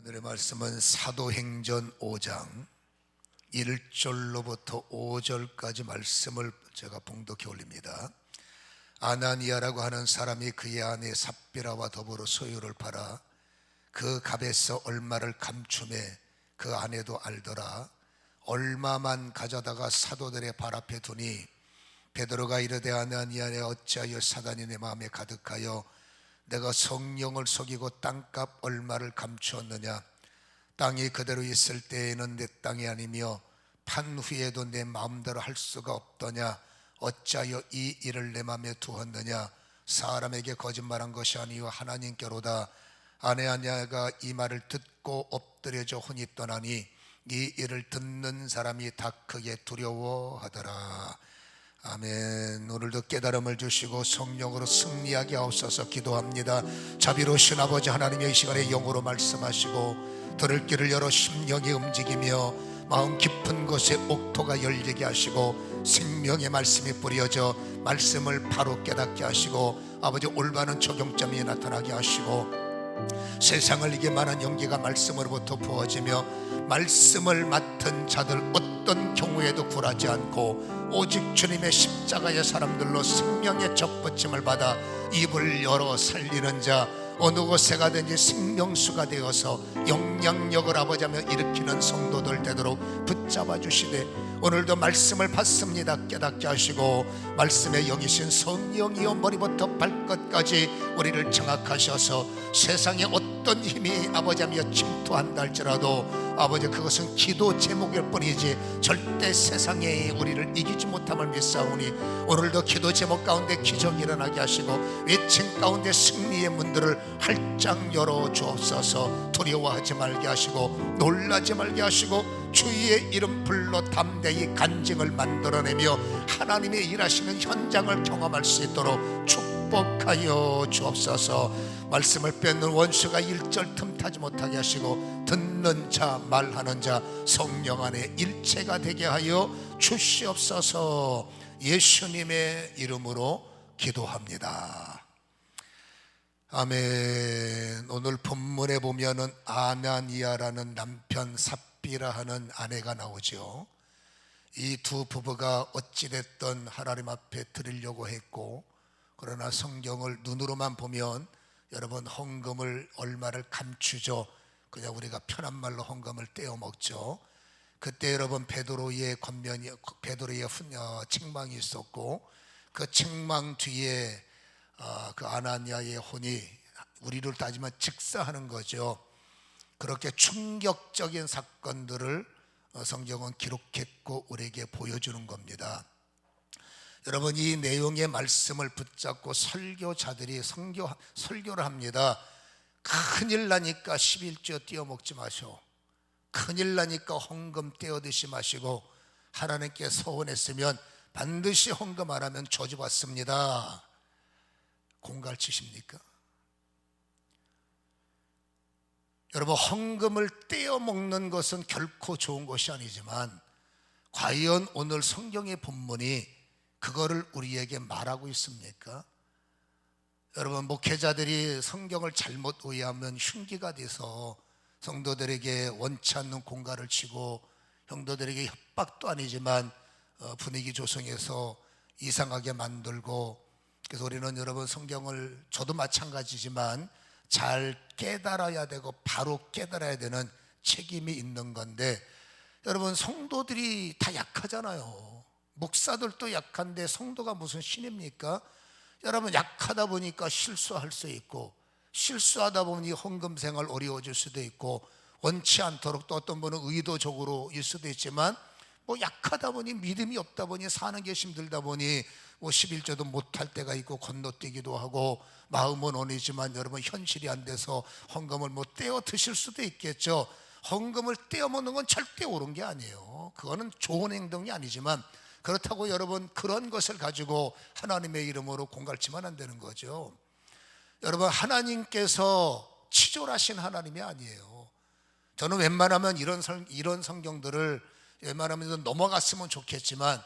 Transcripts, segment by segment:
오늘의 말씀은 사도행전 5장 1절로부터 5절까지 말씀을 제가 봉독해 올립니다. 아나니아라고 하는 사람이 그의 아내 삽비라와 더불어 소유를 팔아 그 값에서 얼마를 감춤해 그 아내도 알더라. 얼마만 가져다가 사도들의 발 앞에 두니 베드로가 이르되 아나니아네 어찌하여 사단이 내 마음에 가득하여 내가 성령을 속이고 땅값 얼마를 감추었느냐. 땅이 그대로 있을 때에는 내 땅이 아니며 판 후에도 내 마음대로 할 수가 없더냐. 어찌하여 이 일을 내 마음에 두었느냐. 사람에게 거짓말한 것이 아니요 하나님께로다. 아나니아가 이 말을 듣고 엎드려져 혼이 떠나니 이 일을 듣는 사람이 다 크게 두려워하더라. 아멘. 오늘도 깨달음을 주시고 성령으로 승리하게 하옵소서. 기도합니다. 자비로우신 아버지 하나님의 이 시간에 영으로 말씀하시고 들을 길을 열어 심령이 움직이며 마음 깊은 곳에 옥토가 열리게 하시고 생명의 말씀이 뿌려져 말씀을 바로 깨닫게 하시고 아버지 올바른 적용점이 나타나게 하시고 세상을 이게 만한 연기가 말씀으로부터 부어지며 말씀을 맡은 자들 어떤 경우에도 굴하지 않고 오직 주님의 십자가의 사람들로 생명의 접붙임을 받아 입을 열어 살리는 자 어느 곳에 가든지 생명수가 되어서 영향력을 아버지하며 일으키는 성도들 되도록 붙잡아 주시되 오늘도 말씀을 받습니다. 깨닫게 하시고 말씀에 영이신 성령이여 머리부터 발끝까지 우리를 장악하셔서 세상에 어떤 힘이 아버지하며 침투한다 할지라도 아버지 그것은 기도 제목일 뿐이지 절대 세상에 우리를 이기지 못함을 믿사오니 오늘도 기도 제목 가운데 기적이 일어나게 하시고 외침 가운데 승리의 문들을 활짝 열어 주옵소서. 두려워하지 말게 하시고 놀라지 말게 하시고 주의 이름 불러 담대히 간증을 만들어내며 하나님의 일하시는 현장을 경험할 수 있도록 축복하여 주옵소서. 말씀을 뺏는 원수가 일절 틈타지 못하게 하시고 듣는 자 말하는 자 성령 안에 일체가 되게 하여 주시옵소서. 예수님의 이름으로 기도합니다. 아멘. 오늘 본문에 보면은 아나니아라는 남편 삽비라 하는 아내가 나오죠. 이 두 부부가 어찌됐든 하나님 앞에 드리려고 했고 그러나 성경을 눈으로만 보면 여러분 헌금을 얼마를 감추죠. 그냥 우리가 편한 말로 헌금을 떼어 먹죠. 그때 여러분 베드로의 권면이 베드로의 책망이 있었고 그 책망 뒤에 그 아나니아의 혼이 우리를 따지면 즉사하는 거죠. 그렇게 충격적인 사건들을 성경은 기록했고 우리에게 보여주는 겁니다. 여러분 이 내용의 말씀을 붙잡고 설교자들이 설교를 합니다. 큰일 나니까 11조 떼어 먹지 마시오. 큰일 나니까 헌금 떼어 드시 마시고 하나님께 서원했으면 반드시 헌금 안 하면 저주받습니다. 공갈치십니까? 여러분 헌금을 떼어 먹는 것은 결코 좋은 것이 아니지만 과연 오늘 성경의 본문이 그거를 우리에게 말하고 있습니까? 여러분 목회자들이 성경을 잘못 오해하면 흉기가 돼서 성도들에게 원치 않는 공갈을 치고 형도들에게 협박도 아니지만 분위기 조성해서 이상하게 만들고 그래서 우리는 여러분 성경을 저도 마찬가지지만 잘 깨달아야 되고 바로 깨달아야 되는 책임이 있는 건데 여러분 성도들이 다 약하잖아요. 목사들도 약한데 성도가 무슨 신입니까? 여러분 약하다 보니까 실수할 수 있고 실수하다 보니 헌금 생활 어려워질 수도 있고 원치 않도록 또 어떤 분은 의도적으로 일 수도 있지만 뭐 약하다 보니 믿음이 없다 보니 사는 게 힘들다 보니 뭐 11조도 못할 때가 있고 건너뛰기도 하고 마음은 원이지만 여러분 현실이 안 돼서 헌금을 뭐 떼어 드실 수도 있겠죠. 헌금을 떼어 먹는 건 절대 옳은 게 아니에요. 그거는 좋은 행동이 아니지만 그렇다고 여러분 그런 것을 가지고 하나님의 이름으로 공갈치면 안 되는 거죠. 여러분 하나님께서 치졸하신 하나님이 아니에요. 저는 웬만하면 이런 성경들을 웬만하면 넘어갔으면 좋겠지만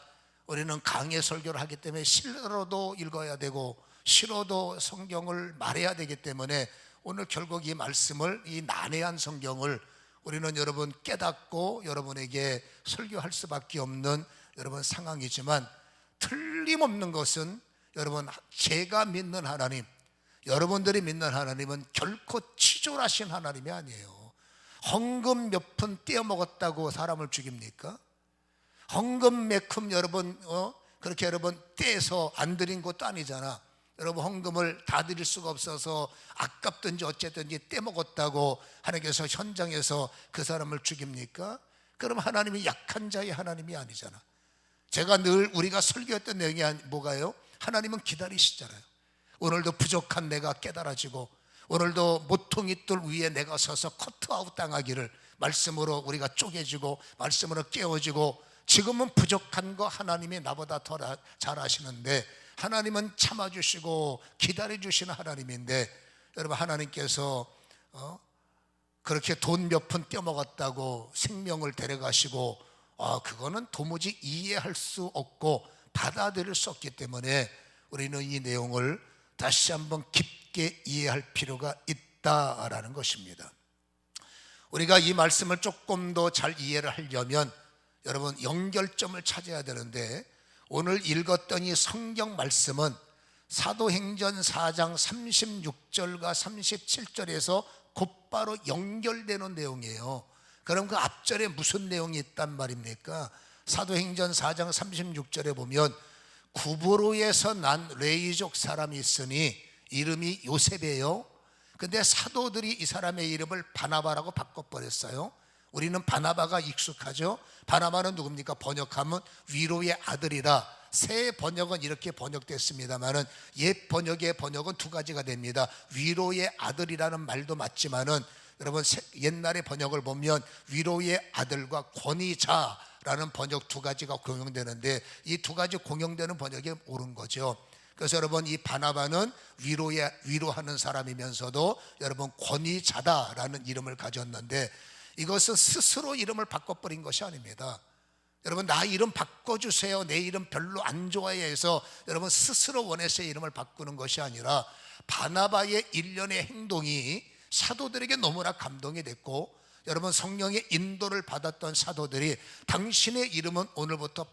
우리는 강의 설교를 하기 때문에 싫어도 읽어야 되고 싫어도 성경을 말해야 되기 때문에 오늘 결국 이 말씀을, 이 난해한 성경을 우리는 여러분 깨닫고 여러분에게 설교할 수밖에 없는 여러분 상황이지만, 틀림없는 것은 여러분, 제가 믿는 하나님, 여러분들이 믿는 하나님은 결코 치졸하신 하나님이 아니에요. 헌금 몇 푼 떼어먹었다고 사람을 죽입니까? 헌금 매큼 여러분 그렇게 여러분 떼서 안 드린 것도 아니잖아. 여러분 헌금을 다 드릴 수가 없어서 아깝든지 어쨌든지 떼먹었다고 하나님께서 현장에서 그 사람을 죽입니까? 그럼 하나님이 약한 자의 하나님이 아니잖아. 제가 늘 우리가 설교했던 내용이 뭐가요? 하나님은 기다리시잖아요. 오늘도 부족한 내가 깨달아지고, 오늘도 모퉁이돌 위에 내가 서서 커트아웃 당하기를 말씀으로 우리가 쪼개지고 말씀으로 깨워지고, 지금은 부족한 거 하나님이 나보다 더 잘 아시는데 하나님은 참아주시고 기다려주시는 하나님인데, 여러분 하나님께서 그렇게 돈 몇 푼 떼어먹었다고 생명을 데려가시고, 그거는 도무지 이해할 수 없고 받아들일 수 없기 때문에 우리는 이 내용을 다시 한번 깊게 이해할 필요가 있다라는 것입니다. 우리가 이 말씀을 조금 더 잘 이해를 하려면 여러분 연결점을 찾아야 되는데, 오늘 읽었던 이 성경 말씀은 사도행전 4장 36절과 37절에서 곧바로 연결되는 내용이에요. 그럼 그 앞절에 무슨 내용이 있단 말입니까? 사도행전 4장 36절에 보면 구브로에서 난 레이족 사람이 있으니 이름이 요셉이에요. 근데 사도들이 이 사람의 이름을 바나바라고 바꿔버렸어요. 우리는 바나바가 익숙하죠. 바나바는 누굽니까? 번역하면 위로의 아들이라. 새 번역은 이렇게 번역됐습니다만은 옛 번역의 번역은 두 가지가 됩니다. 위로의 아들이라는 말도 맞지만은 여러분 옛날의 번역을 보면 위로의 아들과 권위자라는 번역 두 가지가 공용되는데, 이 두 가지 공용되는 번역이 옳은 거죠. 그래서 여러분 이 바나바는 위로하는 사람이면서도 여러분 권위자다라는 이름을 가졌는데, 이것은 스스로 이름을 바꿔버린 것이 아닙니다. 여러분 나 이름 바꿔주세요, 내 이름 별로 안 좋아해 해서 여러분 스스로 원해서 이름을 바꾸는 것이 아니라, 바나바의 일련의 행동이 사도들에게 너무나 감동이 됐고, 여러분 성령의 인도를 받았던 사도들이 당신의 이름은 오늘부터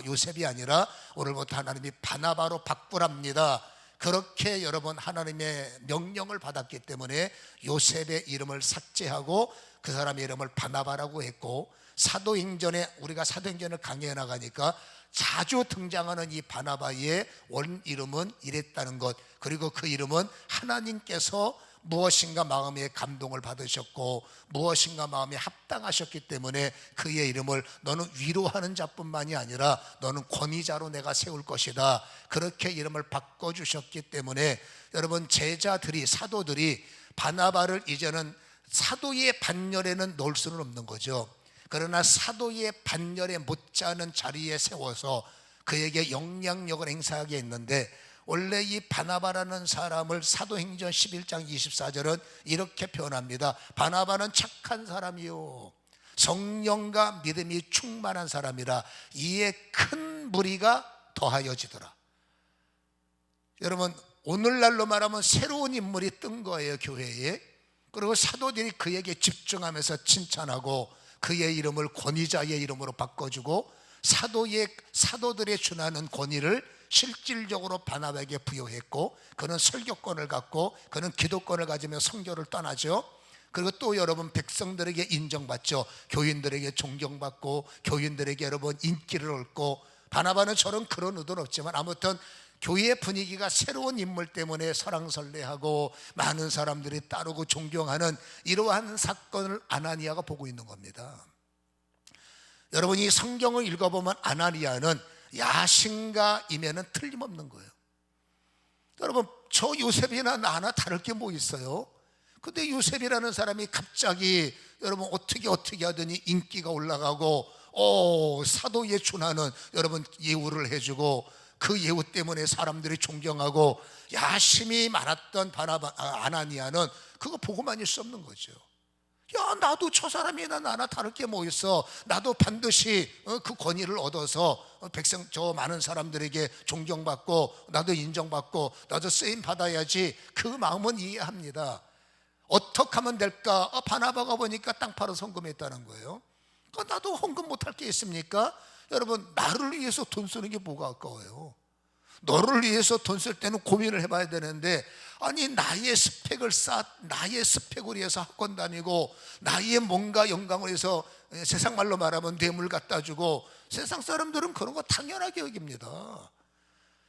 요셉이 아니라 오늘부터 하나님이 바나바로 바꾸랍니다, 그렇게 여러분 하나님의 명령을 받았기 때문에 요셉의 이름을 삭제하고 그 사람의 이름을 바나바라고 했고, 사도행전에 우리가 사도행전을 강의해 나가니까 자주 등장하는 이 바나바의 원 이름은 이랬다는 것, 그리고 그 이름은 하나님께서 무엇인가 마음에 감동을 받으셨고 무엇인가 마음에 합당하셨기 때문에 그의 이름을 너는 위로하는 자뿐만이 아니라 너는 권위자로 내가 세울 것이다, 그렇게 이름을 바꿔주셨기 때문에 여러분 제자들이, 사도들이 바나바를 이제는 사도의 반열에는 넣을 수는 없는 거죠. 그러나 사도의 반열에 못지않은 자리에 세워서 그에게 영향력을 행사하게 했는데, 원래 이 바나바라는 사람을 사도행전 11장 24절은 이렇게 표현합니다. 바나바는 착한 사람이요 성령과 믿음이 충만한 사람이라 이에 큰 무리가 더하여지더라. 여러분 오늘날로 말하면 새로운 인물이 뜬 거예요, 교회에. 그리고 사도들이 그에게 집중하면서 칭찬하고 그의 이름을 권위자의 이름으로 바꿔주고, 사도들의 준하는 권위를 실질적으로 바나바에게 부여했고, 그는 설교권을 갖고 그는 기도권을 가지며 선교를 떠나죠. 그리고 또 여러분 백성들에게 인정받죠. 교인들에게 존경받고 교인들에게 여러분 인기를 얻고, 바나바는 저런 그런 의도는 없지만 아무튼 교회의 분위기가 새로운 인물 때문에 설왕설래하고 많은 사람들이 따르고 존경하는 이러한 사건을 아나니아가 보고 있는 겁니다. 여러분 이 성경을 읽어보면 아나니아는 야신가임에는 틀림없는 거예요. 여러분 저 요셉이나 나나 다를 게 뭐 있어요? 근데 요셉이라는 사람이 갑자기 여러분 어떻게 하더니 인기가 올라가고 사도에 준하는 여러분 예우를 해주고, 그 예우 때문에 사람들이 존경하고 야심이 많았던 아나니아는 그거 보고만 있을 수 없는 거죠. 야 나도 저 사람이나 나나 다를 게 뭐 있어, 나도 반드시 그 권위를 얻어서 백성 저 많은 사람들에게 존경받고 나도 인정받고 나도 쓰임 받아야지, 그 마음은 이해합니다. 어떻게 하면 될까? 바나바가 보니까 땅 팔아서 헌금했다는 거예요. 나도 헌금 못할 게 있습니까? 여러분, 나를 위해서 돈 쓰는 게 뭐가 아까워요? 너를 위해서 돈 쓸 때는 고민을 해봐야 되는데, 아니 나의 스펙을 위해서 학원 다니고 나의 뭔가 영광을 위해서 세상 말로 말하면 뇌물 갖다 주고, 세상 사람들은 그런 거 당연하게 여깁니다.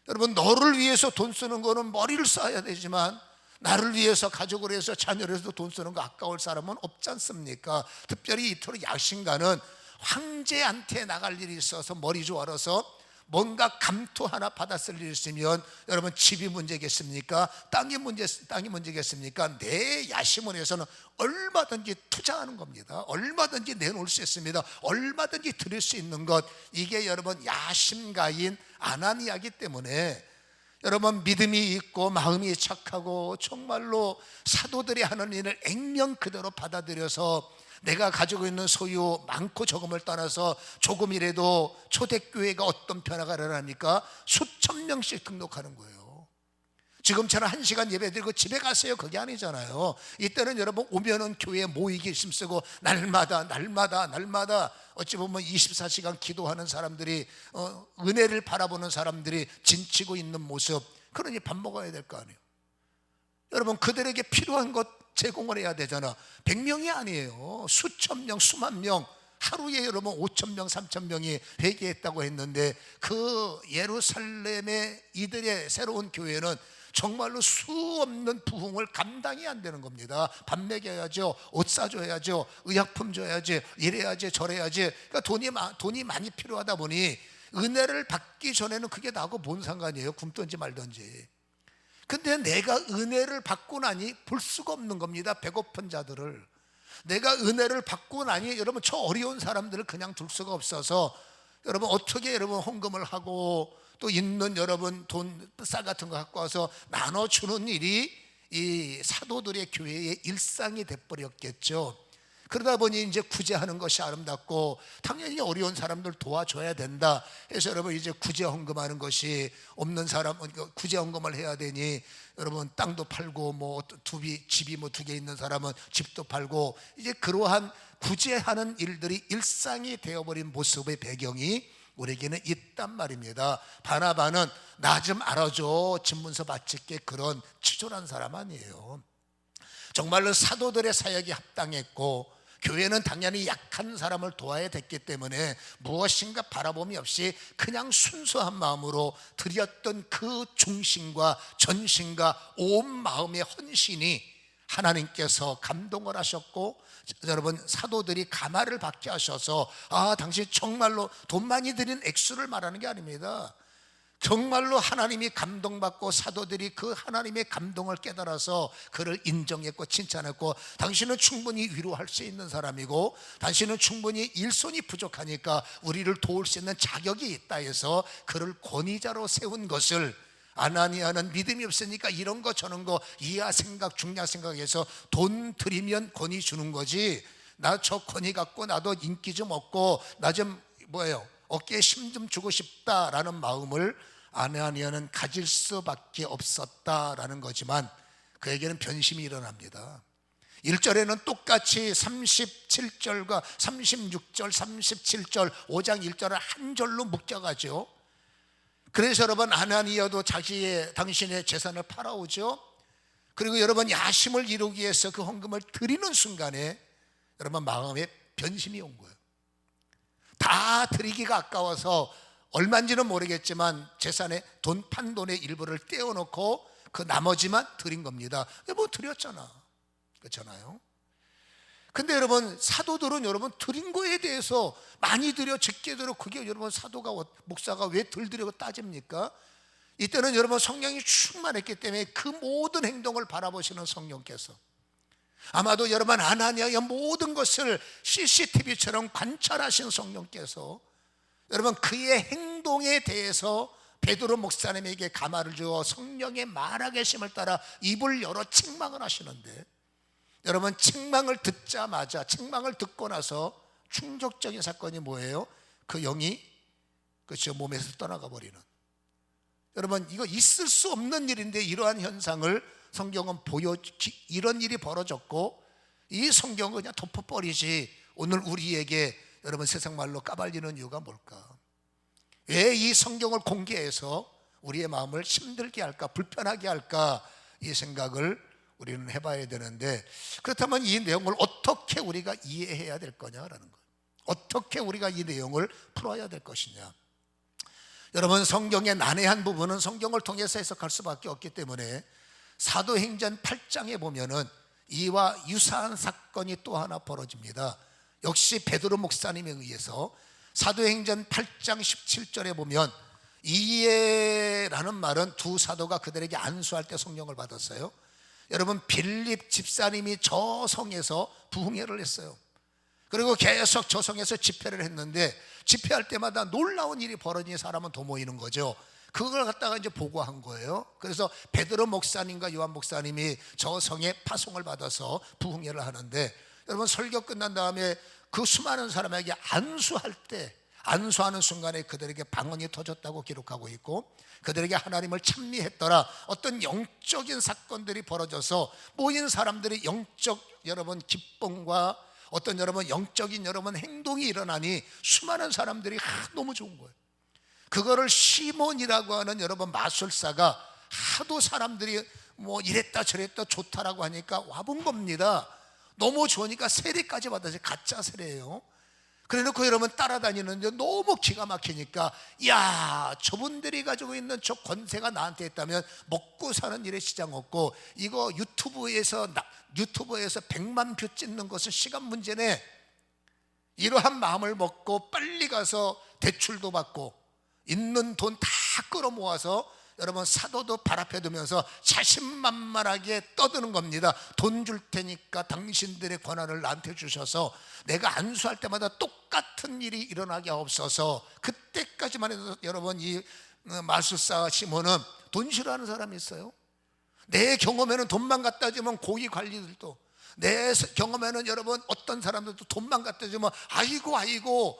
여러분, 너를 위해서 돈 쓰는 거는 머리를 써야 되지만 나를 위해서, 가족을 위해서, 자녀를 위해서 돈 쓰는 거 아까울 사람은 없지 않습니까? 특별히 이토록 야심가는 황제한테 나갈 일이 있어서 머리 좋아라서 뭔가 감투 하나 받았을 일이 있으면, 여러분 집이 문제겠습니까? 땅이 문제겠습니까? 내 야심을 위해서는 얼마든지 투자하는 겁니다. 얼마든지 내놓을 수 있습니다. 얼마든지 드릴 수 있는 것, 이게 여러분 야심가인 아나니아이기 때문에, 여러분 믿음이 있고 마음이 착하고 정말로 사도들이 하는 일을 액면 그대로 받아들여서, 내가 가지고 있는 소유 많고 적음을 떠나서 조금이라도 초대교회가 어떤 변화가 일어납니까? 수천 명씩 등록하는 거예요. 지금처럼 1시간 예배드리고 집에 가세요, 그게 아니잖아요. 이때는 여러분 오면은 교회에 모이기 힘쓰고 날마다 어찌 보면 24시간 기도하는 사람들이, 은혜를 바라보는 사람들이 진치고 있는 모습. 그러니 밥 먹어야 될 거 아니에요. 여러분, 그들에게 필요한 것 제공을 해야 되잖아. 100명이 아니에요. 수천 명, 수만 명, 하루에 여러분 5천 명, 3천 명이 회개했다고 했는데, 그 예루살렘의 이들의 새로운 교회는 정말로 수 없는 부흥을 감당이 안 되는 겁니다. 밥 먹여야죠, 옷 사줘야죠, 의약품 줘야지, 이래야지 저래야지. 그러니까 돈이 많이 필요하다 보니 은혜를 받기 전에는 그게 나하고 뭔 상관이에요? 굶든지 말든지. 근데 내가 은혜를 받고 나니 볼 수가 없는 겁니다. 배고픈 자들을. 내가 은혜를 받고 나니 여러분 저 어려운 사람들을 그냥 둘 수가 없어서, 여러분 어떻게 여러분 헌금을 하고 또 있는 여러분 돈 쌀 같은 거 갖고 와서 나눠주는 일이 이 사도들의 교회의 일상이 돼버렸겠죠. 그러다 보니 이제 구제하는 것이 아름답고, 당연히 어려운 사람들 도와줘야 된다 해서 여러분 이제 구제 헌금하는 것이, 없는 사람은 구제 헌금을 해야 되니 여러분 땅도 팔고 뭐 집이 뭐 2개 있는 사람은 집도 팔고, 이제 그러한 구제하는 일들이 일상이 되어버린 모습의 배경이 우리에게는 있단 말입니다. 바나바는 나 좀 알아줘, 집문서 바칠게, 그런 치졸한 사람 아니에요. 정말로 사도들의 사역이 합당했고, 교회는 당연히 약한 사람을 도와야 됐기 때문에 무엇인가 바라봄이 없이 그냥 순수한 마음으로 드렸던 그 중심과 전심과 온 마음의 헌신이 하나님께서 감동을 하셨고, 여러분 사도들이 감화를 받게 하셔서, 당신 정말로 돈 많이 드린 액수를 말하는 게 아닙니다. 정말로 하나님이 감동받고 사도들이 그 하나님의 감동을 깨달아서 그를 인정했고 칭찬했고, 당신은 충분히 위로할 수 있는 사람이고 당신은 충분히 일손이 부족하니까 우리를 도울 수 있는 자격이 있다 해서 그를 권위자로 세운 것을, 아나니아는 믿음이 없으니까 이런 거 저런 거 이하 생각 중량 생각해서 돈 드리면 권위 주는 거지, 나 저 권위 갖고 나도 인기 좀 얻고 나 좀 어깨에 힘 좀 주고 싶다라는 마음을 아나니아는 가질 수밖에 없었다라는 거지만, 그에게는 변심이 일어납니다. 1절에는 똑같이 37절과 36절, 37절, 5장 1절을 한 절로 묶여가죠. 그래서 여러분 아나니아도 당신의 재산을 팔아오죠. 그리고 여러분 야심을 이루기 위해서 그 헌금을 드리는 순간에 여러분 마음에 변심이 온 거예요. 다 드리기가 아까워서 얼마인지는 모르겠지만 재산에 판 돈의 일부를 떼어놓고 그 나머지만 드린 겁니다. 뭐 드렸잖아, 그렇잖아요. 근데 여러분 사도들은 여러분 드린 거에 대해서 많이 드려 적게 드려, 그게 여러분 목사가 왜 덜 드리고 따집니까? 이때는 여러분 성령이 충만했기 때문에 그 모든 행동을 바라보시는 성령께서, 아마도 여러분 아나니아의 모든 것을 CCTV처럼 관찰하신 성령께서 여러분 그의 행동에 대해서 베드로 목사님에게 감화를 주어 성령의 말하계심을 따라 입을 열어 책망을 하시는데, 여러분 책망을 듣자마자, 책망을 듣고 나서 충격적인 사건이 뭐예요? 그 영이 그렇죠, 몸에서 떠나가 버리는. 여러분 이거 있을 수 없는 일인데 이러한 현상을 성경은 이런 일이 벌어졌고 이 성경은 그냥 덮어버리지 오늘 우리에게 여러분 세상 말로 까발리는 이유가 뭘까? 왜 이 성경을 공개해서 우리의 마음을 힘들게 할까, 불편하게 할까, 이 생각을 우리는 해봐야 되는데, 그렇다면 이 내용을 어떻게 우리가 이해해야 될 거냐라는 거예요. 어떻게 우리가 이 내용을 풀어야 될 것이냐. 여러분, 성경의 난해한 부분은 성경을 통해서 해석할 수밖에 없기 때문에 사도행전 8장에 보면은 이와 유사한 사건이 또 하나 벌어집니다. 역시 베드로 목사님에 의해서 사도행전 8장 17절에 보면 이에라는 말은 두 사도가 그들에게 안수할 때 성령을 받았어요. 여러분, 빌립 집사님이 저 성에서 부흥회를 했어요. 그리고 계속 저 성에서 집회를 했는데 집회할 때마다 놀라운 일이 벌어지니 사람은 더 모이는 거죠. 그걸 갖다가 이제 보고한 거예요. 그래서 베드로 목사님과 요한 목사님이 저 성에 파송을 받아서 부흥회를 하는데, 여러분, 설교 끝난 다음에 그 수많은 사람에게 안수할 때, 안수하는 순간에 그들에게 방언이 터졌다고 기록하고 있고, 그들에게 하나님을 찬미했더라, 어떤 영적인 사건들이 벌어져서 모인 사람들이 영적 여러분 기쁨과 어떤 여러분 영적인 여러분 행동이 일어나니 수많은 사람들이 너무 좋은 거예요. 그거를 시몬이라고 하는 여러분 마술사가 하도 사람들이 뭐 이랬다 저랬다 좋다라고 하니까 와본 겁니다. 너무 좋으니까 세례까지 받아서 가짜 세례예요. 그래놓고 여러분 따라다니는데 너무 기가 막히니까, 야, 저분들이 가지고 있는 저 권세가 나한테 있다면 먹고 사는 일에 시장 없고, 이거 유튜브에서 100만 뷰 찍는 것은 시간 문제네. 이러한 마음을 먹고 빨리 가서 대출도 받고 있는 돈 다 끌어모아서 여러분 사도도 발 앞에 두면서 자신만만하게 떠드는 겁니다. 돈 줄 테니까 당신들의 권한을 나한테 주셔서 내가 안수할 때마다 똑같은 일이 일어나게 없어서. 그때까지만 해도 여러분 이 마술사 시몬은 돈 싫어하는 사람이 있어요. 내 경험에는 돈만 갖다 주면 고위 관리들도, 내 경험에는 여러분 어떤 사람들도 돈만 갖다 주면 아이고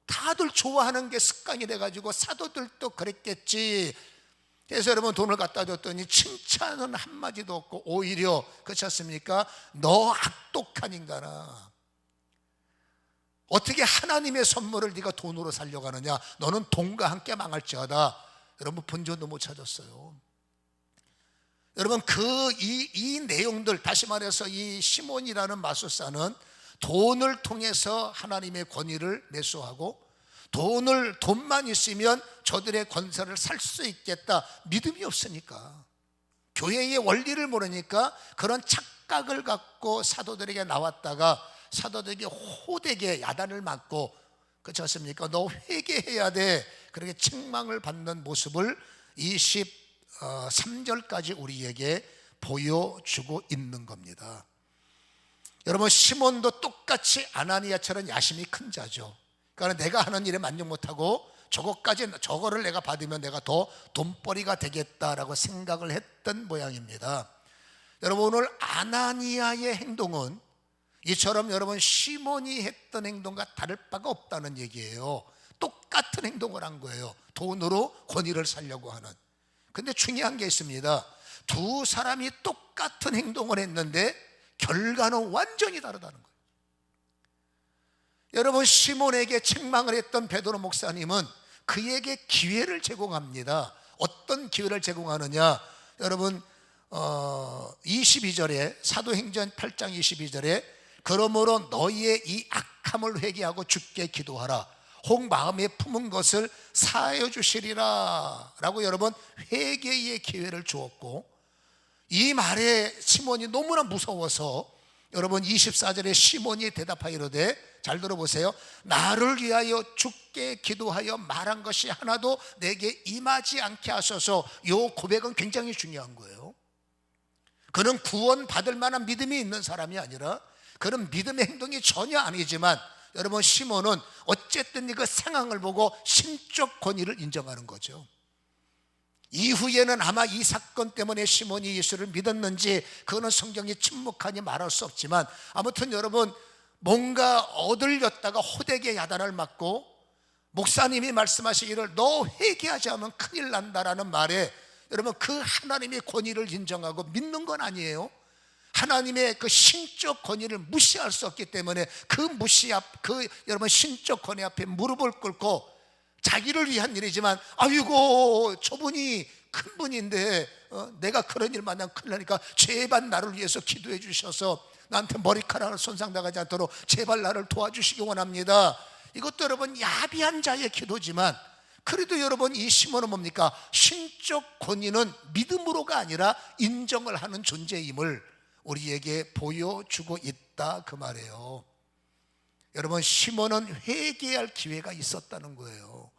다들 좋아하는 게 습관이 돼가지고 사도들도 그랬겠지. 그래서 여러분 돈을 갖다 줬더니 칭찬은 한마디도 없고 오히려, 그렇지 않습니까? 너 악독한 인간아, 어떻게 하나님의 선물을 네가 돈으로 살려고 하느냐, 너는 돈과 함께 망할지어다. 여러분 본전도 못 찾았어요. 여러분 이 내용들, 다시 말해서 이 시몬이라는 마술사는 돈을 통해서 하나님의 권위를 매수하고 돈만 있으면 저들의 권세를 살 수 있겠다, 믿음이 없으니까, 교회의 원리를 모르니까 그런 착각을 갖고 사도들에게 나왔다가 사도들에게 호되게 야단을 맞고, 그렇지 않습니까? 너 회개해야 돼, 그렇게 책망을 받는 모습을 23절까지 우리에게 보여주고 있는 겁니다. 여러분, 시몬도 똑같이 아나니아처럼 야심이 큰 자죠. 그러니까 내가 하는 일에 만족 못하고 저거를 내가 받으면 내가 더 돈벌이가 되겠다라고 생각을 했던 모양입니다. 여러분, 오늘 아나니아의 행동은 이처럼 여러분 시몬이 했던 행동과 다를 바가 없다는 얘기예요. 똑같은 행동을 한 거예요. 돈으로 권위를 살려고 하는. 근데 중요한 게 있습니다. 두 사람이 똑같은 행동을 했는데 결과는 완전히 다르다는 거예요. 여러분, 시몬에게 책망을 했던 베드로 목사님은 그에게 기회를 제공합니다. 어떤 기회를 제공하느냐, 여러분 22절에 사도행전 8장 22절에 그러므로 너희의 이 악함을 회개하고 주께 기도하라, 혹 마음에 품은 것을 사하여 주시리라 라고 여러분 회개의 기회를 주었고, 이 말에 시몬이 너무나 무서워서 여러분 24절에 시몬이 대답하이르되, 잘 들어보세요, 나를 위하여 주께 기도하여 말한 것이 하나도 내게 임하지 않게 하소서. 이 고백은 굉장히 중요한 거예요. 그는 구원받을 만한 믿음이 있는 사람이 아니라, 그런 믿음의 행동이 전혀 아니지만 여러분 시몬은 어쨌든 그 상황을 보고 신적 권위를 인정하는 거죠. 이후에는 아마 이 사건 때문에 시몬이 예수를 믿었는지 그거는 성경이 침묵하니 말할 수 없지만, 아무튼 여러분 뭔가 얻으렸다가 호되게 야단을 맞고 목사님이 말씀하시기를 너 회개하지 않으면 큰일 난다라는 말에 여러분 그 하나님의 권위를 인정하고 믿는 건 아니에요. 하나님의 그 신적 권위를 무시할 수 없기 때문에 여러분 신적 권위 앞에 무릎을 꿇고 자기를 위한 일이지만 아이고 저분이 큰 분인데 내가 그런 일 만나면 큰일 나니까 제발 나를 위해서 기도해 주셔서 나한테 머리카락을 손상당하지 않도록 제발 나를 도와주시기 원합니다. 이것도 여러분 야비한 자의 기도지만 그래도 여러분 이 시몬은 뭡니까? 신적 권위는 믿음으로가 아니라 인정을 하는 존재임을 우리에게 보여주고 있다 그 말이에요. 여러분 시몬은 회개할 기회가 있었다는 거예요.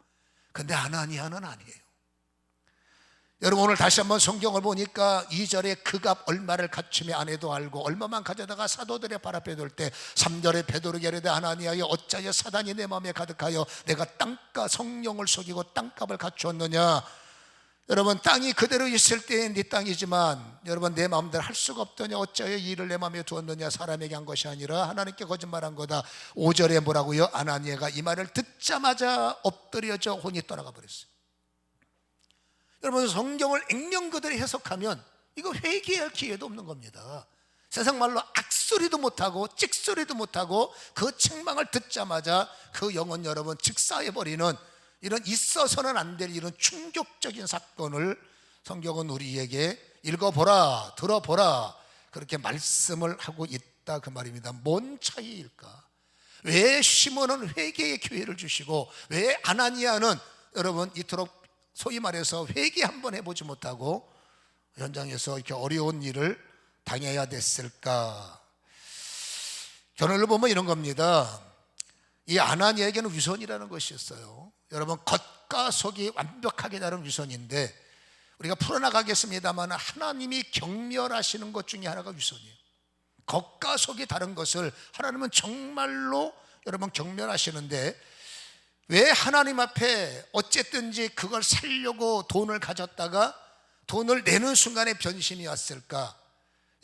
근데 아나니아는 아니에요. 여러분 오늘 다시 한번 성경을 보니까 2절에 그 값 얼마를 갖추며 아내도 알고 얼마만 가져다가 사도들의 발 앞에 둘 때 3절에 베드로가 이르되 아나니아여 어찌하여 사단이 내 마음에 가득하여 내가 땅값 성령을 속이고 땅값을 갖추었느냐. 여러분 땅이 그대로 있을 때에 네 땅이지만 여러분 내 마음대로 할 수가 없더냐. 어찌하여 이 일을 내 마음에 두었느냐. 사람에게 한 것이 아니라 하나님께 거짓말한 거다. 5절에 뭐라고요? 아나니아가 이 말을 듣자마자 엎드려져 혼이 떠나가 버렸어요. 여러분 성경을 액면 그대로 해석하면 이거 회개할 기회도 없는 겁니다. 세상 말로 악소리도 못하고 찍소리도 못하고 그 책망을 듣자마자 그 영혼 여러분 즉사해버리는 이런 있어서는 안 될 이런 충격적인 사건을 성경은 우리에게 읽어보라 들어보라 그렇게 말씀을 하고 있다 그 말입니다. 뭔 차이일까? 왜 시몬은 회개의 기회를 주시고 왜 아나니아는 여러분 이토록 소위 말해서 회개 한번 해보지 못하고 현장에서 이렇게 어려운 일을 당해야 됐을까? 결론을 보면 이런 겁니다. 이 아나니아에게는 위선이라는 것이 있어요. 여러분 겉과 속이 완벽하게 다른 위선인데 우리가 풀어나가겠습니다만 하나님이 경멸하시는 것 중에 하나가 위선이에요. 겉과 속이 다른 것을 하나님은 정말로 여러분 경멸하시는데 왜 하나님 앞에 어쨌든지 그걸 살려고 돈을 가졌다가 돈을 내는 순간에 변심이 왔을까?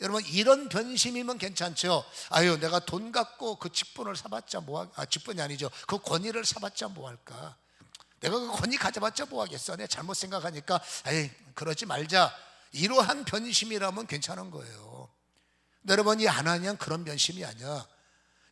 여러분 이런 변심이면 괜찮죠. 아유 내가 돈 갖고 그 직분을 사봤자 직분이 아니죠. 그 권위를 사봤자 뭐할까? 내가 그 권위 가져봤자 뭐하겠어? 내가 잘못 생각하니까 에이 그러지 말자. 이러한 변심이라면 괜찮은 거예요. 여러분 이 아나니아는 그런 변심이 아니야.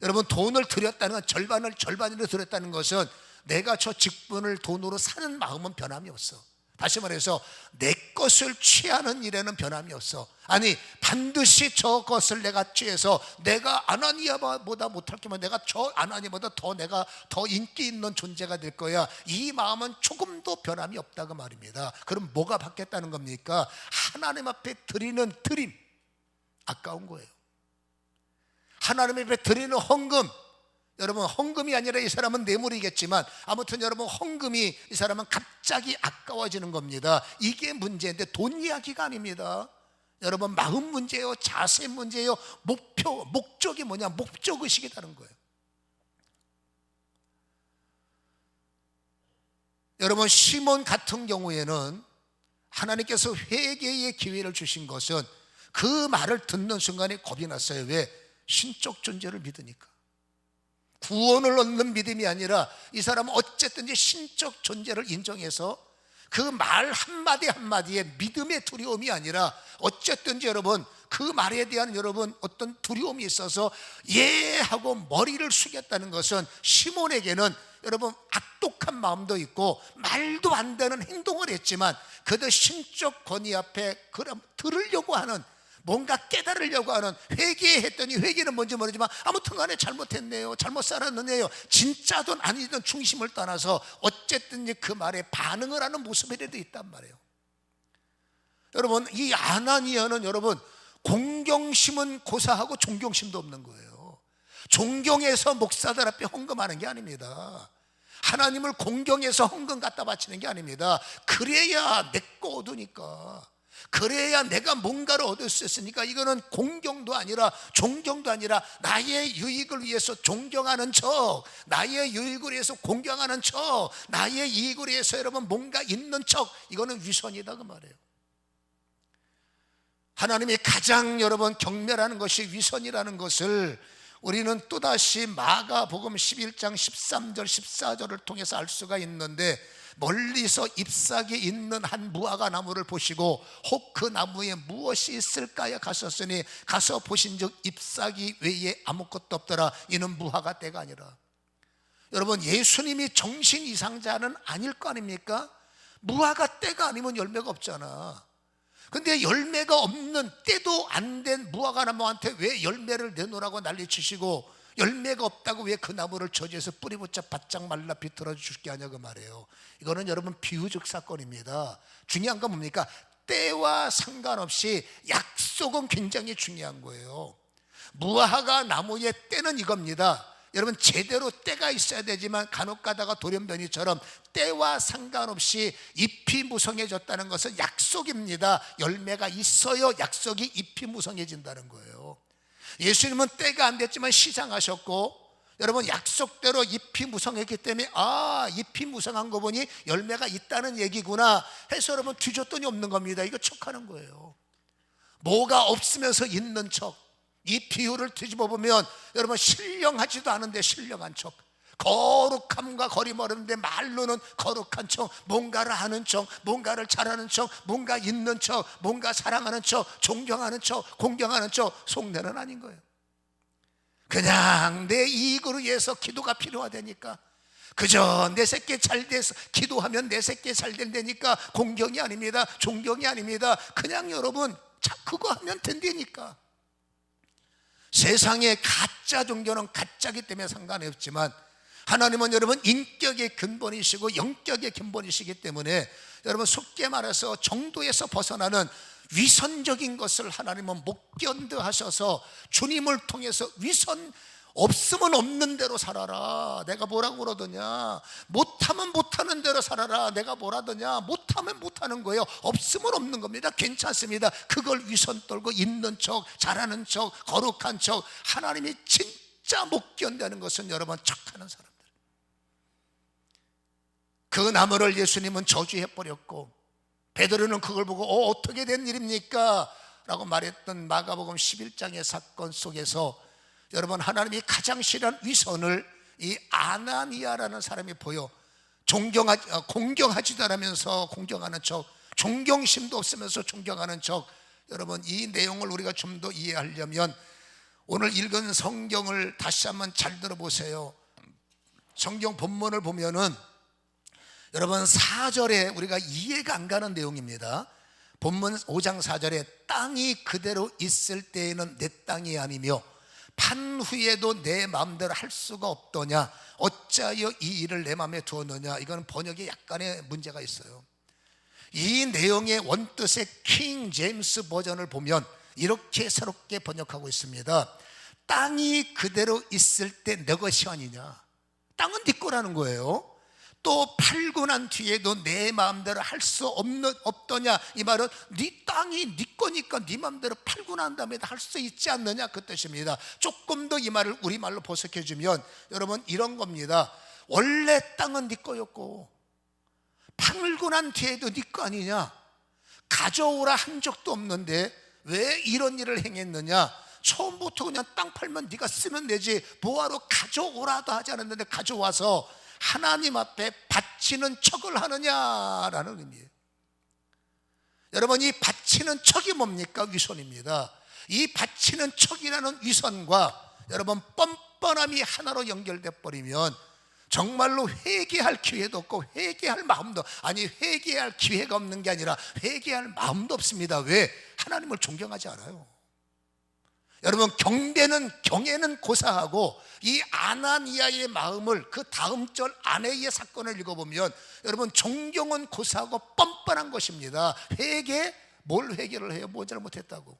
여러분 돈을 드렸다는 건 절반으로 드렸다는 것은 내가 저 직분을 돈으로 사는 마음은 변함이 없어. 다시 말해서 내 것을 취하는 일에는 변함이 없어. 아니 반드시 저것을 내가 취해서 내가 아나니아보다 못할 게면 내가 저 아나니아보다 내가 더 인기 있는 존재가 될 거야. 이 마음은 조금도 변함이 없다고 말입니다. 그럼 뭐가 바뀌었다는 겁니까? 하나님 앞에 드리는 드림 아까운 거예요. 하나님 앞에 드리는 헌금, 여러분 헌금이 아니라 이 사람은 뇌물이겠지만 아무튼 여러분 헌금이 이 사람은 갑자기 아까워지는 겁니다. 이게 문제인데 돈 이야기가 아닙니다. 여러분 마음 문제예요. 자세 문제예요. 목적이 뭐냐? 목적의식이 다른 거예요. 여러분 시몬 같은 경우에는 하나님께서 회개의 기회를 주신 것은 그 말을 듣는 순간에 겁이 났어요. 왜? 신적 존재를 믿으니까. 구원을 얻는 믿음이 아니라 이 사람은 어쨌든지 신적 존재를 인정해서 그 말 한마디 한마디에 믿음의 두려움이 아니라 어쨌든지 여러분 그 말에 대한 여러분 어떤 두려움이 있어서 예 하고 머리를 숙였다는 것은 시몬에게는 여러분 악독한 마음도 있고 말도 안 되는 행동을 했지만 그들 신적 권위 앞에 그럼 들으려고 하는 뭔가 깨달으려고 하는 회개했더니 회개는 뭔지 모르지만 아무튼 간에 잘못했네요. 잘못 살았네요. 진짜든 아니든 중심을 떠나서 어쨌든 그 말에 반응을 하는 모습이라도 있단 말이에요. 여러분 이 아나니아는 여러분 공경심은 고사하고 존경심도 없는 거예요. 존경해서 목사들 앞에 헌금하는 게 아닙니다. 하나님을 공경해서 헌금 갖다 바치는 게 아닙니다. 그래야 내 거 얻으니까, 그래야 내가 뭔가를 얻을 수 있으니까 이거는 공경도 아니라 존경도 아니라 나의 유익을 위해서 존경하는 척, 나의 유익을 위해서 공경하는 척, 나의 이익을 위해서 여러분 뭔가 있는 척, 이거는 위선이다 그 말이에요. 하나님이 가장 여러분 경멸하는 것이 위선이라는 것을 우리는 또다시 마가복음 11장 13절 14절을 통해서 알 수가 있는데, 멀리서 잎사귀 있는 한 무화과 나무를 보시고 혹 그 나무에 무엇이 있을까요 가셨으니 가서 보신즉 잎사귀 외에 아무것도 없더라. 이는 무화과 때가 아니라. 여러분, 예수님이 정신 이상자는 아닐 거 아닙니까? 무화과 때가 아니면 열매가 없잖아. 근데 열매가 없는, 때도 안 된 무화과 나무한테 왜 열매를 내놓으라고 난리치시고, 열매가 없다고 왜 그 나무를 저지해서 뿌리 붙여 바짝 말라 비틀어 죽게 하냐고 말해요. 이거는 여러분 비유적 사건입니다. 중요한 건 뭡니까? 때와 상관없이 약속은 굉장히 중요한 거예요. 무화과 나무의 때는 이겁니다. 여러분, 제대로 때가 있어야 되지만 간혹 가다가 돌연변이처럼 때와 상관없이 잎이 무성해졌다는 것은 약속입니다. 열매가 있어야 약속이 잎이 무성해진다는 거예요. 예수님은 때가 안 됐지만 시장하셨고, 여러분 약속대로 잎이 무성했기 때문에 잎이 무성한 거 보니 열매가 있다는 얘기구나 해서 여러분 뒤졌더니 없는 겁니다. 이거 척하는 거예요. 뭐가 없으면서 있는 척. 이 비유를 뒤집어 보면 여러분 신령하지도 않은데 신령한 척, 거룩함과 거리멀는데 말로는 거룩한 척, 뭔가를 하는 척, 뭔가를 잘하는 척, 뭔가 있는 척, 뭔가 사랑하는 척, 존경하는 척, 공경하는 척, 속내는 아닌 거예요. 그냥 내 이익을 위해서 기도가 필요하다니까, 그저 내 새끼 잘 돼서 기도하면 내 새끼 잘 된다니까 공경이 아닙니다. 존경이 아닙니다. 그냥 여러분 그거 하면 된다니까. 세상의 가짜 종교는 가짜기 때문에 상관이 없지만 하나님은 여러분 인격의 근본이시고 영격의 근본이시기 때문에 여러분 쉽게 말해서 정도에서 벗어나는 위선적인 것을 하나님은 목견드하셔서 주님을 통해서 위선 없으면 없는 대로 살아라. 내가 뭐라고 그러더냐? 못하면 못하는 대로 살아라. 내가 뭐라더냐? 못하면 못하는 거예요. 없으면 없는 겁니다. 괜찮습니다. 그걸 위선 떨고 있는 척, 잘하는 척, 거룩한 척. 하나님이 진짜 못 견디는 것은 여러분 척하는 사람들. 그 나무를 예수님은 저주해버렸고, 베드로는 그걸 보고 어떻게 된 일입니까? 라고 말했던 마가복음 11장의 사건 속에서 여러분 하나님이 가장 싫어하는 위선을 이 아나니아라는 사람이 보여 공경하지도 않으면서 공경하는 척, 존경심도 없으면서 존경하는 척. 여러분 이 내용을 우리가 좀 더 이해하려면 오늘 읽은 성경을 다시 한번 잘 들어보세요. 성경 본문을 보면은 여러분 4절에 우리가 이해가 안 가는 내용입니다. 본문 5장 4절에 땅이 그대로 있을 때에는 내 땅이 아니며 판 후에도 내 마음대로 할 수가 없더냐, 어찌하여 이 일을 내 마음에 두었느냐. 이거는 번역에 약간의 문제가 있어요. 이 내용의 원뜻의 킹 제임스 버전을 보면 이렇게 새롭게 번역하고 있습니다. 땅이 그대로 있을 때 내 것이 아니냐. 땅은 네 거라는 거예요. 또 팔고 난 뒤에도 내 마음대로 할 수 없더냐. 이 말은 네 땅이 네 거니까 네 마음대로 팔고 난 다음에 할 수 있지 않느냐 그 뜻입니다. 조금 더 이 말을 우리말로 보석해 주면 여러분 이런 겁니다. 원래 땅은 네 거였고 팔고 난 뒤에도 네 거 아니냐. 가져오라 한 적도 없는데 왜 이런 일을 행했느냐. 처음부터 그냥 땅 팔면 네가 쓰면 되지 뭐하러 가져오라도 하지 않았는데 가져와서 하나님 앞에 바치는 척을 하느냐라는 의미예요. 여러분 이 바치는 척이 뭡니까? 위선입니다. 이 바치는 척이라는 위선과 여러분 뻔뻔함이 하나로 연결돼 버리면 정말로 회개할 기회도 없고 회개할 마음도, 아니 회개할 기회가 없는 게 아니라 회개할 마음도 없습니다. 왜? 하나님을 존경하지 않아요. 여러분 경애는 고사하고 이 아나니아의 마음을 그 다음 절 아내의 사건을 읽어보면 여러분 존경은 고사하고 뻔뻔한 것입니다. 뭘 회개를 해요? 뭐 잘못했다고.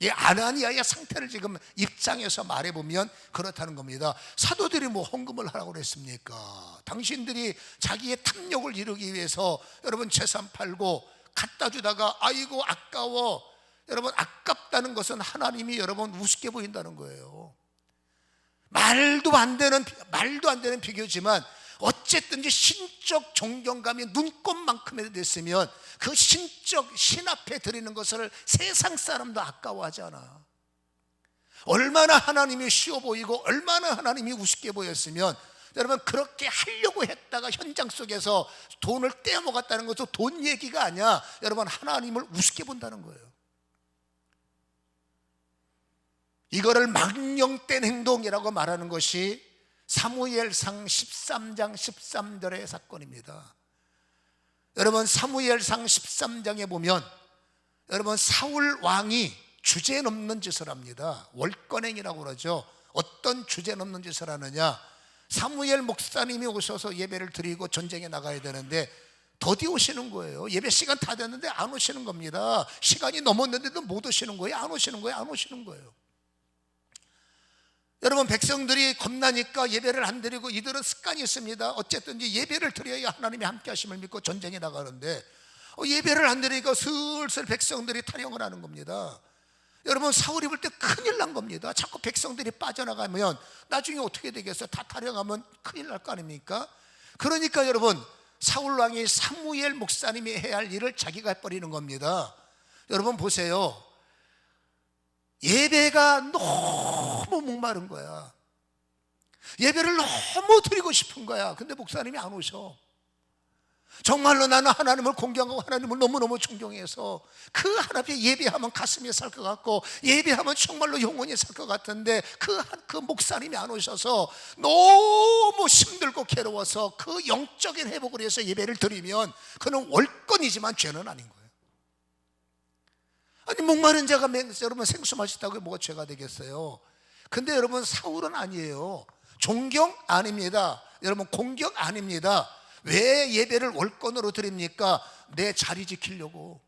이 아나니아의 상태를 지금 입장에서 말해보면 그렇다는 겁니다. 사도들이 뭐 헌금을 하라고 그랬습니까? 당신들이 자기의 탐욕을 이루기 위해서 여러분 재산 팔고 갖다 주다가 아이고 아까워. 여러분 아깝다는 것은 하나님이 여러분 우습게 보인다는 거예요. 말도 안 되는 비교지만 어쨌든지 신적 존경감이 눈꽃만큼이라도 됐으면 그 신 앞에 드리는 것을 세상 사람도 아까워하지 않아. 얼마나 하나님이 쉬워 보이고 얼마나 하나님이 우습게 보였으면 여러분 그렇게 하려고 했다가 현장 속에서 돈을 떼어먹었다는 것도 돈 얘기가 아니야. 여러분 하나님을 우습게 본다는 거예요. 이거를 망령된 행동이라고 말하는 것이 사무엘상 13장 13절의 사건입니다. 여러분 사무엘상 13장에 보면 여러분 사울 왕이 주제넘는 짓을 합니다. 월권행이라고 그러죠. 어떤 주제넘는 짓을 하느냐, 사무엘 목사님이 오셔서 예배를 드리고 전쟁에 나가야 되는데 더디 오시는 거예요. 예배 시간 다 됐는데 안 오시는 겁니다. 시간이 넘었는데도 못 오시는 거예요. 안 오시는 거예요. 안 오시는 거예요. 여러분 백성들이 겁나니까 예배를 안 드리고, 이들은 습관이 있습니다. 어쨌든지 예배를 드려야 하나님이 함께 하심을 믿고 전쟁에 나가는데 예배를 안 드리니까 슬슬 백성들이 탈영을 하는 겁니다. 여러분 사울이 볼 때 큰일 난 겁니다. 자꾸 백성들이 빠져나가면 나중에 어떻게 되겠어요? 다 탈영하면 큰일 날 거 아닙니까? 그러니까 여러분 사울 왕이 사무엘 목사님이 해야 할 일을 자기가 해버리는 겁니다. 여러분 보세요. 예배가 너무 목마른 거야. 예배를 너무 드리고 싶은 거야. 근데 목사님이 안 오셔. 정말로 나는 하나님을 공경하고 하나님을 너무너무 존경해서 그 하나님의 예배하면 가슴이 살 것 같고 예배하면 정말로 영혼이 살 것 같은데 그 목사님이 안 오셔서 너무 힘들고 괴로워서 그 영적인 회복을 위해서 예배를 드리면 그는 월권이지만 죄는 아닌 거예요. 아니 목마른 자가 여러분 생수 마시다고 뭐가 죄가 되겠어요? 근데 여러분 사울은 아니에요. 존경 아닙니다. 여러분 공격 아닙니다. 왜 예배를 월권으로 드립니까? 내 자리 지키려고.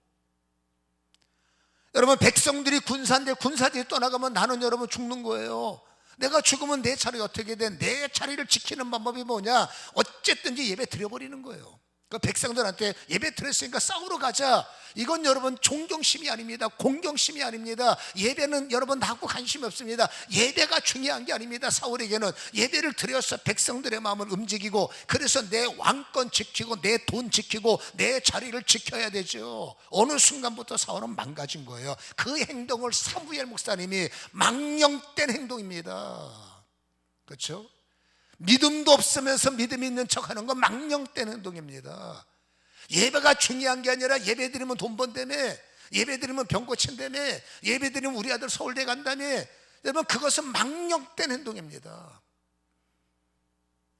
여러분 백성들이 군사인데 군사들이 떠나가면 나는 여러분 죽는 거예요. 내가 죽으면 내 자리 어떻게 돼? 내 자리를 지키는 방법이 뭐냐? 어쨌든지 예배 드려버리는 거예요. 그 백성들한테 예배 드렸으니까 싸우러 가자. 이건 여러분 존경심이 아닙니다. 공경심이 아닙니다. 예배는 여러분 나하고 관심이 없습니다. 예배가 중요한 게 아닙니다. 사울에게는 예배를 드려서 백성들의 마음을 움직이고, 그래서 내 왕권 지키고 내 돈 지키고 내 자리를 지켜야 되죠. 어느 순간부터 사울은 망가진 거예요. 그 행동을 사무엘 목사님이 망령된 행동입니다. 그렇죠? 믿음도 없으면서 믿음 있는 척하는 건 망령된 행동입니다. 예배가 중요한 게 아니라 예배 드리면 돈 번다며, 예배 드리면 병 고친다며, 예배 드리면 우리 아들 서울대 간다며. 여러분 그것은 망령된 행동입니다.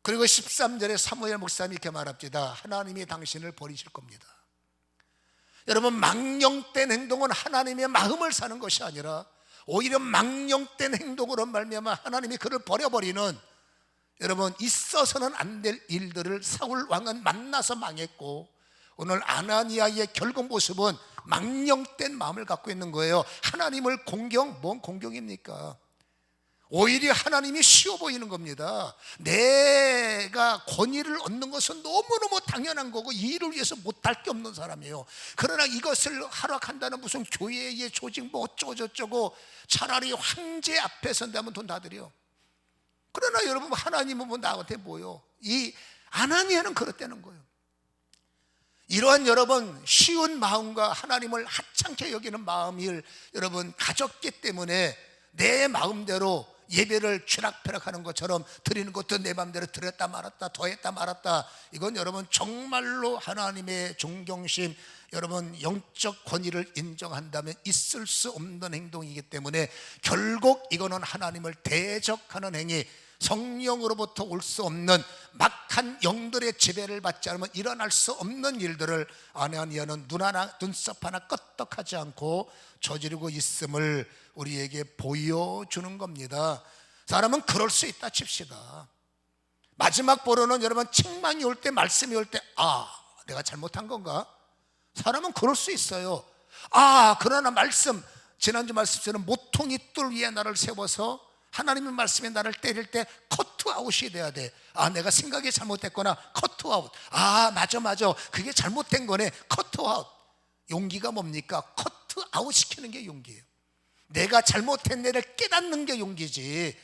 그리고 13절에 사무엘 목사님이 이렇게 말합니다. 하나님이 당신을 버리실 겁니다. 여러분 망령된 행동은 하나님의 마음을 사는 것이 아니라 오히려 망령된 행동으로 말미암아 하나님이 그를 버려버리는, 여러분 있어서는 안 될 일들을 사울 왕은 만나서 망했고, 오늘 아나니아의 결국 모습은 망령된 마음을 갖고 있는 거예요. 하나님을 공경, 뭔 공경입니까? 오히려 하나님이 쉬워 보이는 겁니다. 내가 권위를 얻는 것은 너무너무 당연한 거고 이 일을 위해서 못할 게 없는 사람이에요. 그러나 이것을 하락한다는 무슨 교회의 조직 뭐 어쩌고저쩌고, 차라리 황제 앞에 선다면 돈 다 드려. 그러나 여러분 하나님은 뭐 나한테 뭐요? 이 아나니아는 그렇다는 거예요. 이러한 여러분 쉬운 마음과 하나님을 하찮게 여기는 마음을 여러분 가졌기 때문에 내 마음대로 예배를 쥐락펴락하는 것처럼 드리는 것도 내 마음대로 드렸다 말았다 더했다 말았다, 이건 여러분 정말로 하나님의 존경심, 여러분 영적 권위를 인정한다면 있을 수 없는 행동이기 때문에 결국 이거는 하나님을 대적하는 행위, 성령으로부터 올 수 없는 막한 영들의 지배를 받지 않으면 일어날 수 없는 일들을 아나니아는 눈썹 하나 끄떡하지 않고 저지르고 있음을 우리에게 보여주는 겁니다. 사람은 그럴 수 있다 칩시다. 마지막 보러는 여러분 책망이 올 때, 말씀이 올 때, 내가 잘못한 건가? 사람은 그럴 수 있어요. 그러나 말씀, 지난주 말씀처럼 모퉁이 뜰 위에 나를 세워서 하나님의 말씀에 나를 때릴 때 커트아웃이 돼야 돼. 내가 생각이 잘못됐거나 커트아웃. 맞아 그게 잘못된 거네. 커트아웃. 용기가 뭡니까? 커트아웃 시키는 게 용기예요. 내가 잘못된 일을 깨닫는 게 용기지.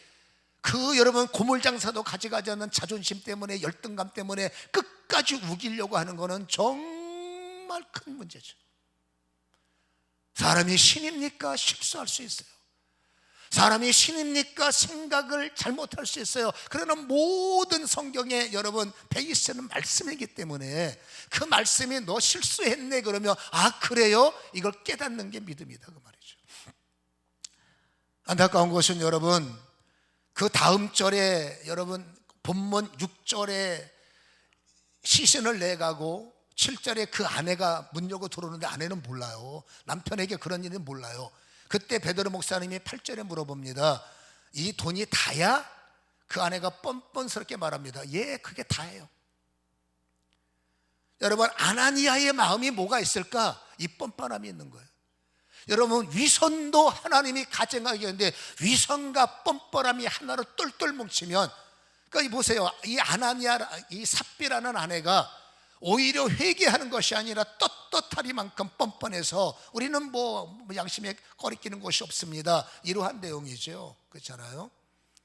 여러분 고물장사도 가져가지 않는 자존심 때문에, 열등감 때문에 끝까지 우기려고 하는 거는 정말 큰 문제죠. 사람이 신입니까? 실수할 수 있어요. 사람이 신입니까? 생각을 잘못할 수 있어요. 그러나 모든 성경에 여러분 베이스는 말씀이기 때문에 그 말씀이 너 실수했네 그러면 아 그래요? 이걸 깨닫는 게 믿음이다 그 말이죠. 안타까운 것은 여러분 그 다음 절에 여러분 본문 6절에 시신을 내가고 7절에 그 아내가 문 열고 들어오는데 아내는 몰라요. 남편에게 그런 일은 몰라요. 그때 베드로 목사님이 8절에 물어봅니다. 이 돈이 다야? 그 아내가 뻔뻔스럽게 말합니다. 예, 그게 다예요. 여러분 아나니아의 마음이 뭐가 있을까? 이 뻔뻔함이 있는 거예요. 여러분 위선도 하나님이 가증하게 했는데 위선과 뻔뻔함이 하나로 똘똘 뭉치면 그러니까 보세요. 이 아나니아 이 삽비라는 아내가 오히려 회개하는 것이 아니라 떳떳하리만큼 뻔뻔해서 우리는 뭐 양심에 꺼리끼는 것이 없습니다. 이러한 내용이죠. 그렇잖아요.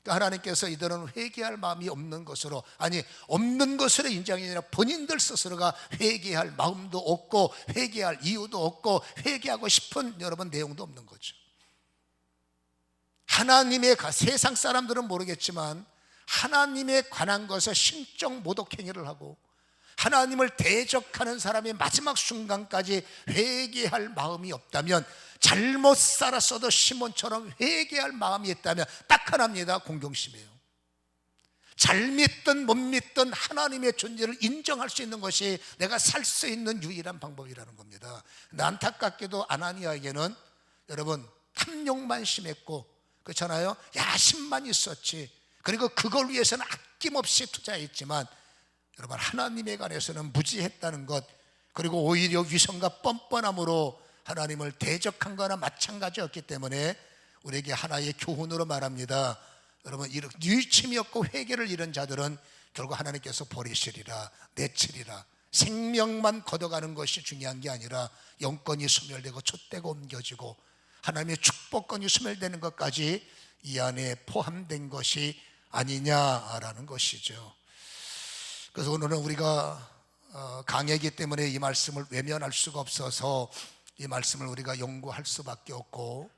그러니까 하나님께서 이들은 회개할 마음이 없는 것으로 아니 없는 것으로 인정이 아니라 본인들 스스로가 회개할 마음도 없고 회개할 이유도 없고 회개하고 싶은 여러분 내용도 없는 거죠. 하나님의 세상 사람들은 모르겠지만 하나님에 관한 것을 신적 모독행위를 하고 하나님을 대적하는 사람의 마지막 순간까지 회개할 마음이 없다면 잘못 살았어도 시몬처럼 회개할 마음이 있다면 딱 하나입니다. 공경심이에요. 잘 믿든 못 믿든 하나님의 존재를 인정할 수 있는 것이 내가 살 수 있는 유일한 방법이라는 겁니다. 근데 안타깝게도 아나니아에게는 여러분 탐욕만 심했고 그렇잖아요. 야심만 있었지. 그리고 그걸 위해서는 아낌없이 투자했지만 여러분 하나님에 관해서는 무지했다는 것 그리고 오히려 위선과 뻔뻔함으로 하나님을 대적한 거나 마찬가지였기 때문에 우리에게 하나의 교훈으로 말합니다. 여러분 유의침이 없고 회개를 잃은 자들은 결국 하나님께서 버리시리라 내치리라. 생명만 걷어가는 것이 중요한 게 아니라 영권이 소멸되고 촛대가 옮겨지고 하나님의 축복권이 소멸되는 것까지 이 안에 포함된 것이 아니냐라는 것이죠. 그래서 오늘은 우리가 강해이기 때문에 이 말씀을 외면할 수가 없어서 이 말씀을 우리가 연구할 수밖에 없고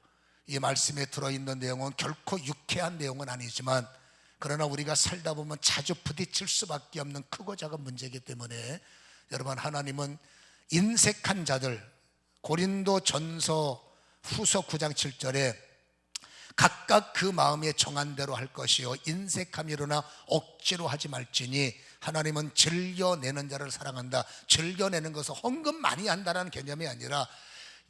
이 말씀에 들어있는 내용은 결코 유쾌한 내용은 아니지만 그러나 우리가 살다 보면 자주 부딪힐 수밖에 없는 크고 작은 문제이기 때문에 여러분 하나님은 인색한 자들 고린도 전서 후서 9장 7절에 각각 그 마음에 정한 대로 할 것이요 인색함이 일어나 억지로 하지 말지니 하나님은 즐겨내는 자를 사랑한다. 즐겨내는 것은 헌금 많이 한다는 개념이 아니라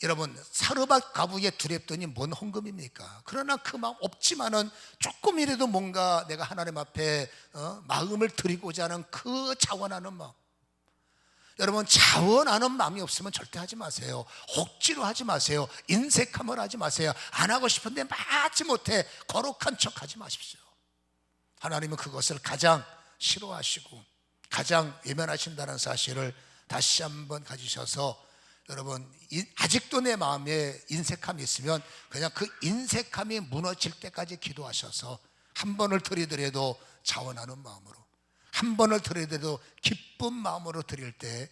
여러분 사르밧 가부에 두렵더니 뭔 헌금입니까? 그러나 그 마음 없지만은 조금이라도 뭔가 내가 하나님 앞에 마음을 드리고자 하는 그 자원하는 마음. 여러분 자원하는 마음이 없으면 절대 하지 마세요. 억지로 하지 마세요. 인색함을 하지 마세요. 안 하고 싶은데 마치 못해 거룩한 척 하지 마십시오. 하나님은 그것을 가장 싫어하시고 가장 외면하신다는 사실을 다시 한번 가지셔서 여러분 아직도 내 마음에 인색함이 있으면 그냥 그 인색함이 무너질 때까지 기도하셔서 한 번을 드리더라도 자원하는 마음으로 한 번을 드리더라도 기쁜 마음으로 드릴 때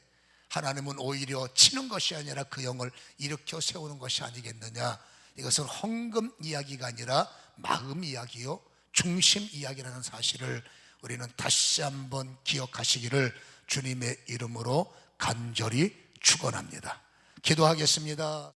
하나님은 오히려 치는 것이 아니라 그 영을 일으켜 세우는 것이 아니겠느냐. 이것은 헌금 이야기가 아니라 마음 이야기요 중심 이야기라는 사실을 우리는 다시 한번 기억하시기를 주님의 이름으로 간절히 축원합니다. 기도하겠습니다.